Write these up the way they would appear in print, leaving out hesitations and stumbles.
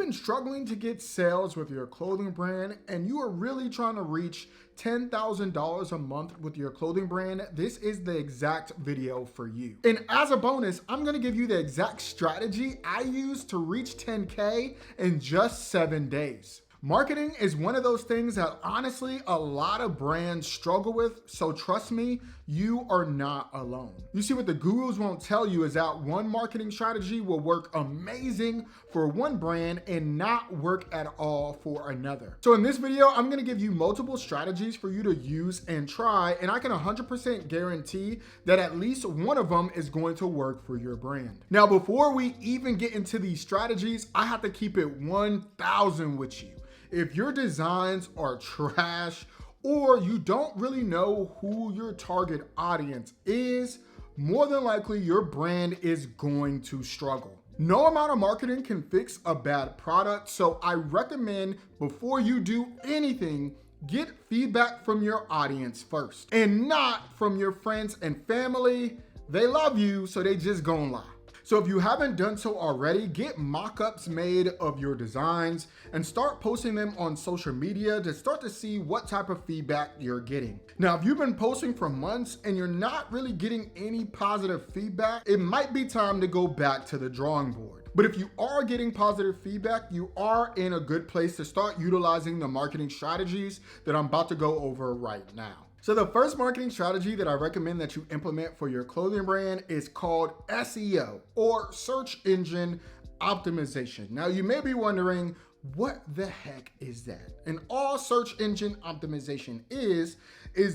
been struggling to get sales with your clothing brand and you are really trying to reach $10,000 a month with your clothing brand, this is the exact video for you. And as a bonus, I'm gonna give you the exact strategy I used to reach 10K in just 7 days. Marketing is one of those things that honestly a lot of brands struggle with, so trust me, you are not alone. You see, what the gurus won't tell you is that one marketing strategy will work amazing for one brand and not work at all for another. So in this video, I'm gonna give you multiple strategies for you to use and try, and I can 100% guarantee that at least one of them is going to work for your brand. Now, before we even get into these strategies, I have to keep it 1,000 with you. If your designs are trash or you don't really know who your target audience is, more than likely your brand is going to struggle. No amount of marketing can fix a bad product, so I recommend before you do anything, get feedback from your audience first and not from your friends and family. They love you, so they just gonna lie. So if you haven't done so already, get mock-ups made of your designs and start posting them on social media to start to see what type of feedback you're getting. Now, if you've been posting for months and you're not really getting any positive feedback, it might be time to go back to the drawing board. But if you are getting positive feedback, you are in a good place to start utilizing the marketing strategies that I'm about to go over right now. So the first marketing strategy that I recommend that you implement for your clothing brand is called SEO, or search engine optimization. Now you may be wondering, what the heck is that? And all search engine optimization is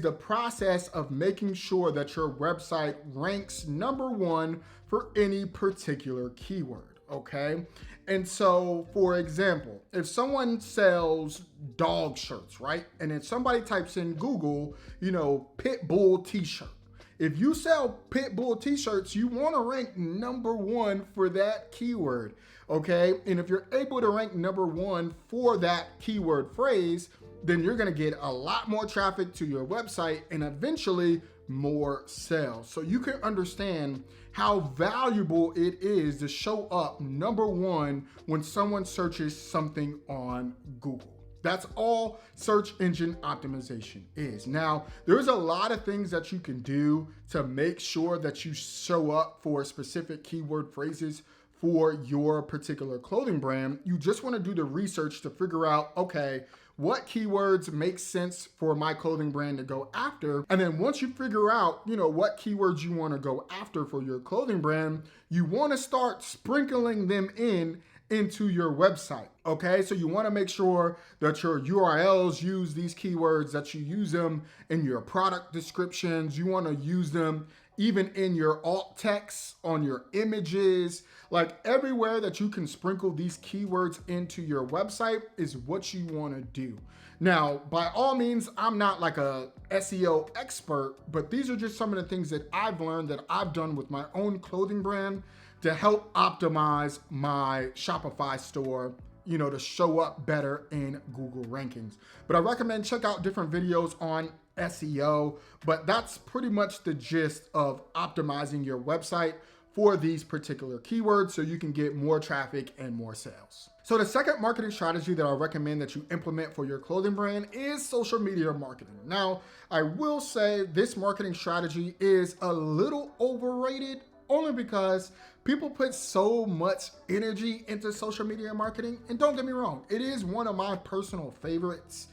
the process of making sure that your website ranks #1 for any particular keyword, okay? And so, for example, if someone sells dog shirts, right? And then somebody types in Google, pit bull t-shirt. If you sell pit bull t-shirts, you want to rank #1 for that keyword, okay? And if you're able to rank #1 for that keyword phrase, then you're going to get a lot more traffic to your website and eventually more sales. So you can understand how valuable it is to show up #1 when someone searches something on Google. That's all search engine optimization is. Now, there's a lot of things that you can do to make sure that you show up for specific keyword phrases for your particular clothing brand. You just want to do the research to figure out, okay, what keywords make sense for my clothing brand to go after. And then once you figure out, what keywords you want to go after for your clothing brand, you want to start sprinkling them into your website, okay? So you want to make sure that your URLs use these keywords, that you use them in your product descriptions. You want to use them even in your alt text on your images. Like everywhere that you can sprinkle these keywords into your website is what you want to do. Now, by all means, I'm not like a SEO expert, but these are just some of the things that I've learned that I've done with my own clothing brand to help optimize my Shopify store, to show up better in Google rankings. But I recommend check out different videos on SEO, but that's pretty much the gist of optimizing your website for these particular keywords so you can get more traffic and more sales. So the second marketing strategy that I recommend that you implement for your clothing brand is social media marketing. Now, I will say this marketing strategy is a little overrated only because people put so much energy into social media marketing. And don't get me wrong, it is one of my personal favorites.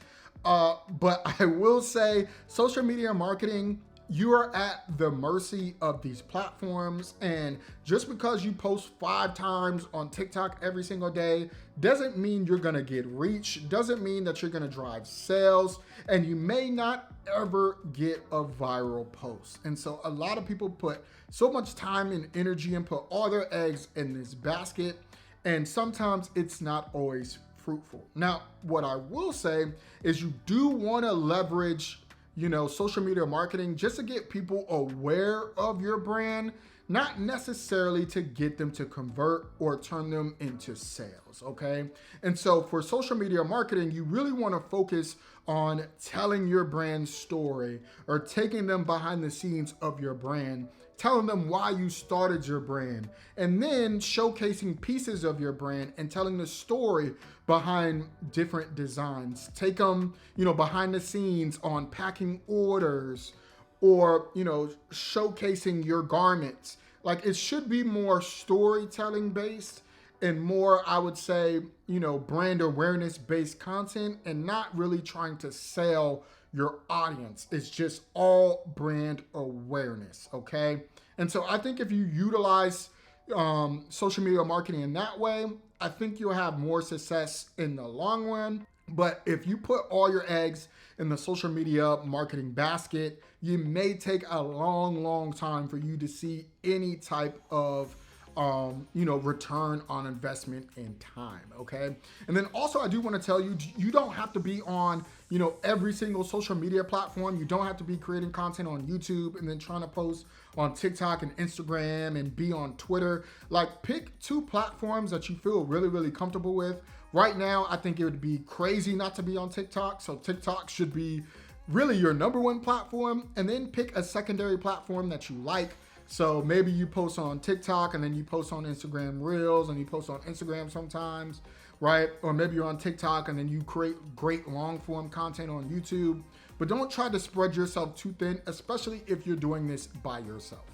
But I will say social media marketing, you are at the mercy of these platforms. And just because you post 5 times on TikTok every single day doesn't mean you're gonna get reach, doesn't mean that you're gonna drive sales, and you may not ever get a viral post. And so a lot of people put so much time and energy and put all their eggs in this basket, and sometimes it's not always fruitful. Now, what I will say is you do want to leverage, social media marketing just to get people aware of your brand, not necessarily to get them to convert or turn them into sales, okay? And so for social media marketing, you really want to focus on telling your brand story or taking them behind the scenes of your brand telling them why you started your brand, and then showcasing pieces of your brand and telling the story behind different designs. Take them, behind the scenes on packing orders or, showcasing your garments. Like, it should be more storytelling based and more, I would say, brand awareness based content, and not really trying to sell your audience. It's just all brand awareness, okay? And so I think if you utilize social media marketing in that way, I think you'll have more success in the long run. But if you put all your eggs in the social media marketing basket, you may take a long time for you to see any type of return on investment in time, okay? And then also I do want to tell you, you don't have to be on, every single social media platform. You don't have to be creating content on YouTube and then trying to post on TikTok and Instagram and be on Twitter. Like, pick 2 platforms that you feel really comfortable with. Right now, I think it would be crazy not to be on TikTok. So TikTok should be really your number 1 platform, and then pick a secondary platform that you like. So maybe you post on TikTok and then you post on Instagram Reels and you post on Instagram sometimes, right? Or maybe you're on TikTok and then you create great long form content on YouTube. But don't try to spread yourself too thin, especially if you're doing this by yourself.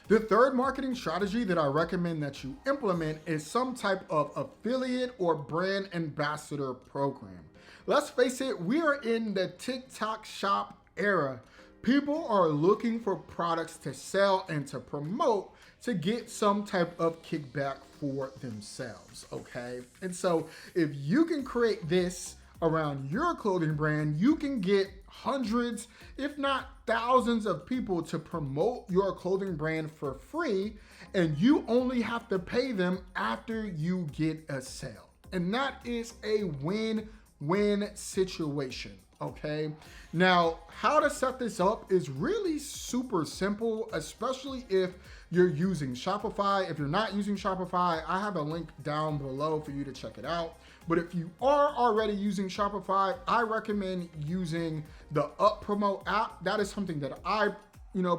The third marketing strategy that I recommend that you implement is some type of affiliate or brand ambassador program. Let's face it, we are in the TikTok shop era. People are looking for products to sell and to promote to get some type of kickback for themselves, okay? And so if you can create this around your clothing brand, you can get hundreds, if not thousands of people to promote your clothing brand for free, and you only have to pay them after you get a sale. And that is a win-win situation. Okay, now how to set this up is really super simple, especially if you're using Shopify. If you're not using Shopify, I have a link down below for you to check it out. But if you are already using Shopify, I recommend using the UpPromote app. That is something that I,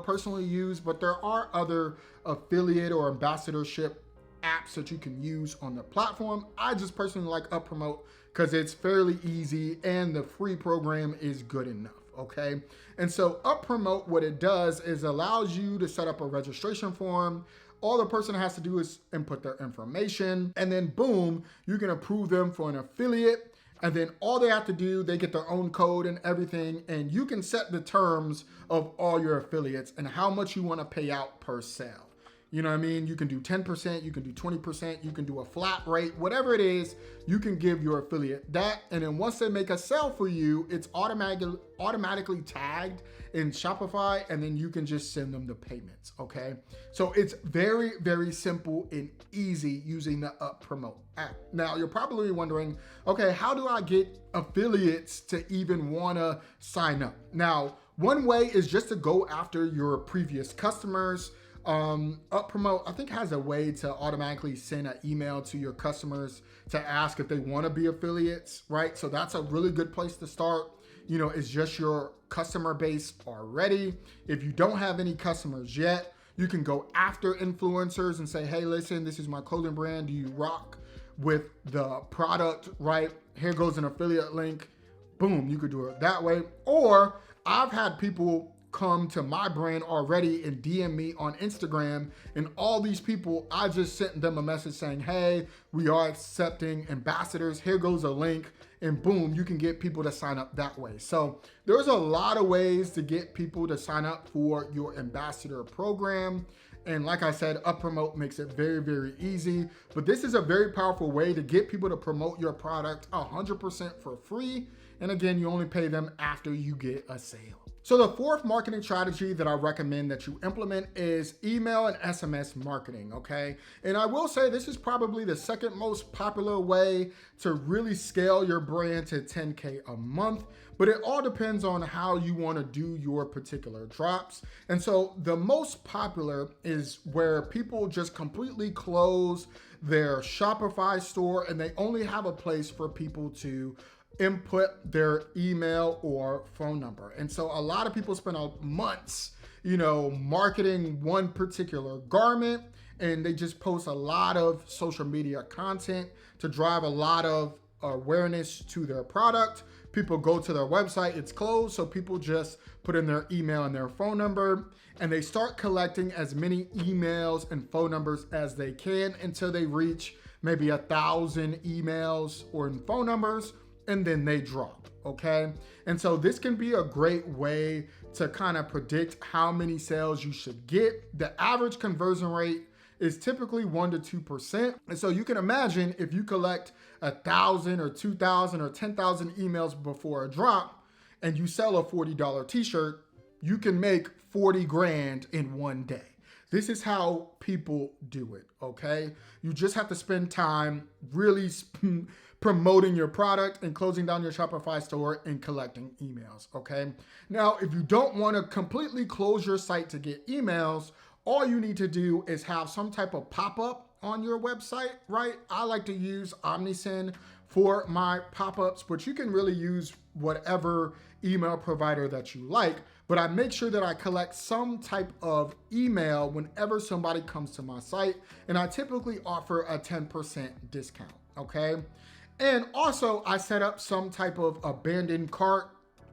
personally use, but there are other affiliate or ambassadorship apps that you can use on the platform. I just personally like UpPromote because it's fairly easy and the free program is good enough, okay? And so UpPromote, what it does is allows you to set up a registration form. All the person has to do is input their information, and then boom, you can approve them for an affiliate. And then all they have to do, they get their own code and everything, and you can set the terms of all your affiliates and how much you want to pay out per sale. You know what I mean? You can do 10%, you can do 20%, you can do a flat rate, whatever it is, you can give your affiliate that. And then once they make a sale for you, it's automatically tagged in Shopify, and then you can just send them the payments, okay? So it's very simple and easy using the UpPromote app. Now, you're probably wondering, okay, how do I get affiliates to even wanna sign up? Now, one way is just to go after your previous customers. UpPromote, I think, has a way to automatically send an email to your customers to ask if they want to be affiliates, right? So that's a really good place to start. It's just your customer base already. If you don't have any customers yet, you can go after influencers and say, hey, listen, this is my clothing brand. Do you rock with the product, right? Here goes an affiliate link. Boom, you could do it that way. Or I've had people come to my brand already and DM me on Instagram, and all these people, I just sent them a message saying, hey, we are accepting ambassadors. Here goes a link, and boom, you can get people to sign up that way. So there's a lot of ways to get people to sign up for your ambassador program. And like I said, UpPromote makes it very easy, but this is a very powerful way to get people to promote your product 100% for free. And again, you only pay them after you get a sale. So the fourth marketing strategy that I recommend that you implement is email and SMS marketing, okay? And I will say this is probably the second most popular way to really scale your brand to 10K a month, but it all depends on how you wanna do your particular drops. And so the most popular is where people just completely close their Shopify store and they only have a place for people to input their email or phone number. And so a lot of people spend months, marketing one particular garment, and they just post a lot of social media content to drive a lot of awareness to their product. People go to their website, it's closed, so people just put in their email and their phone number, and they start collecting as many emails and phone numbers as they can until they reach maybe 1,000 emails or phone numbers, and then they drop, okay? And so this can be a great way to kind of predict how many sales you should get. The average conversion rate is typically 1% to 2%. And so you can imagine if you collect 1,000 or 2,000 or 10,000 emails before a drop and you sell a $40 t-shirt, you can make 40 grand in one day. This is how people do it, okay? You just have to spend time really promoting your product and closing down your Shopify store and collecting emails, okay? Now, if you don't want to completely close your site to get emails, all you need to do is have some type of pop-up on your website, right? I like to use Omnisend for my pop-ups, but you can really use whatever email provider that you like. But I make sure that I collect some type of email whenever somebody comes to my site, and I typically offer a 10% discount, okay? And also I set up some type of abandoned cart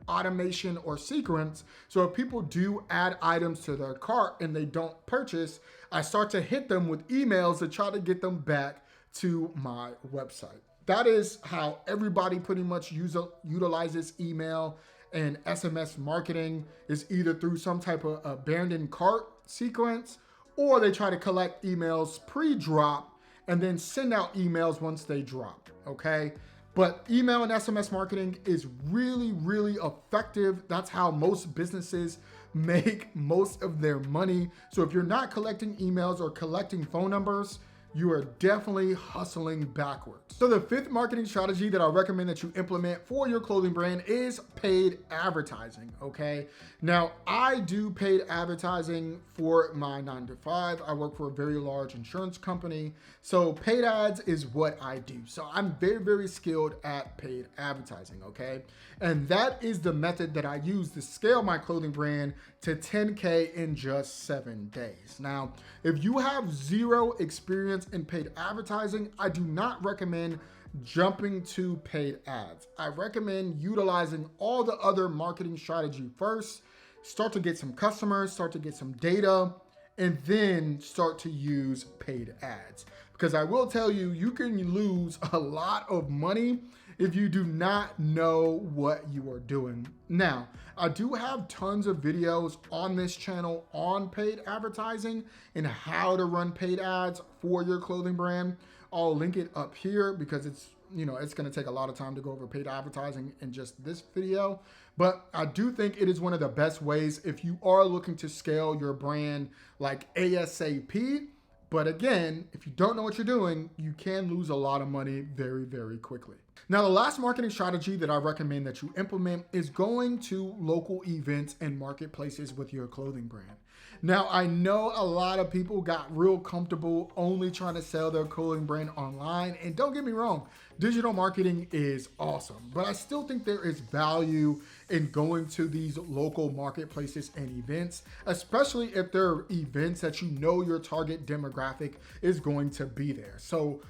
automation or sequence. So if people do add items to their cart and they don't purchase, I start to hit them with emails to try to get them back to my website. That is how everybody pretty much utilizes email and SMS marketing, is either through some type of abandoned cart sequence, or they try to collect emails pre-drop and then send out emails once they drop, okay? But email and SMS marketing is really, really effective. That's how most businesses make most of their money. So if you're not collecting emails or collecting phone numbers, you are definitely hustling backwards. So the fifth marketing strategy that I recommend that you implement for your clothing brand is paid advertising, okay? Now, I do paid advertising for my 9-to-5. I work for a very large insurance company. So paid ads is what I do. So I'm very, very skilled at paid advertising, okay? And that is the method that I use to scale my clothing brand to 10K in just 7 days. Now, if you have zero experience in paid advertising, I do not recommend jumping to paid ads. I recommend utilizing all the other marketing strategy first, start to get some customers, start to get some data, and then start to use paid ads. Because I will tell you, you can lose a lot of money if you do not know what you are doing. Now, I do have tons of videos on this channel on paid advertising and how to run paid ads for your clothing brand. I'll link it up here because it's going to take a lot of time to go over paid advertising in just this video. But I do think it is one of the best ways if you are looking to scale your brand like ASAP. But again, if you don't know what you're doing, you can lose a lot of money very, very quickly. Now, the last marketing strategy that I recommend that you implement is going to local events and marketplaces with your clothing brand. Now, I know a lot of people got real comfortable only trying to sell their clothing brand online. And don't get me wrong, digital marketing is awesome, but I still think there is value in going to these local marketplaces and events, especially if there are events that you know your target demographic is going to be there. So,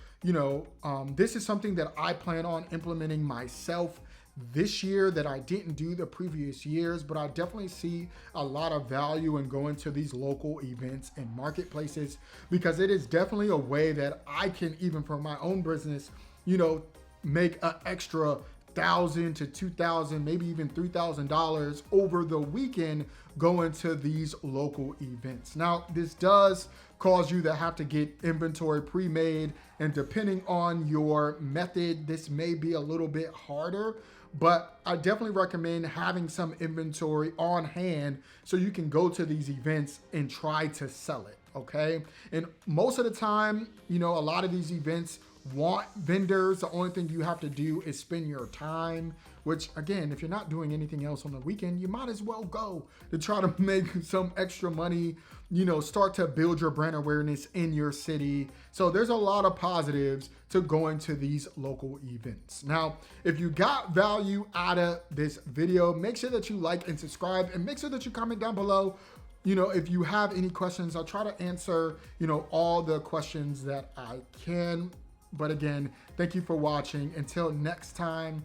this is something that I plan on implementing myself this year that I didn't do the previous years, but I definitely see a lot of value in going to these local events and marketplaces, because it is definitely a way that I can, even for my own business, make an extra $1,000 to $2,000, maybe even $3,000 over the weekend going to these local events. Now, this does cause you to have to get inventory pre-made, and depending on your method, this may be a little bit harder, but I definitely recommend having some inventory on hand so you can go to these events and try to sell it, okay? And most of the time, a lot of these events want vendors. The only thing you have to do is spend your time, which again, if you're not doing anything else on the weekend, you might as well go to try to make some extra money, start to build your brand awareness in your city. So there's a lot of positives to going to these local events. Now, if you got value out of this video, make sure that you like and subscribe, and make sure that you comment down below. If you have any questions, I'll try to answer, all the questions that I can. But again, thank you for watching. Until next time,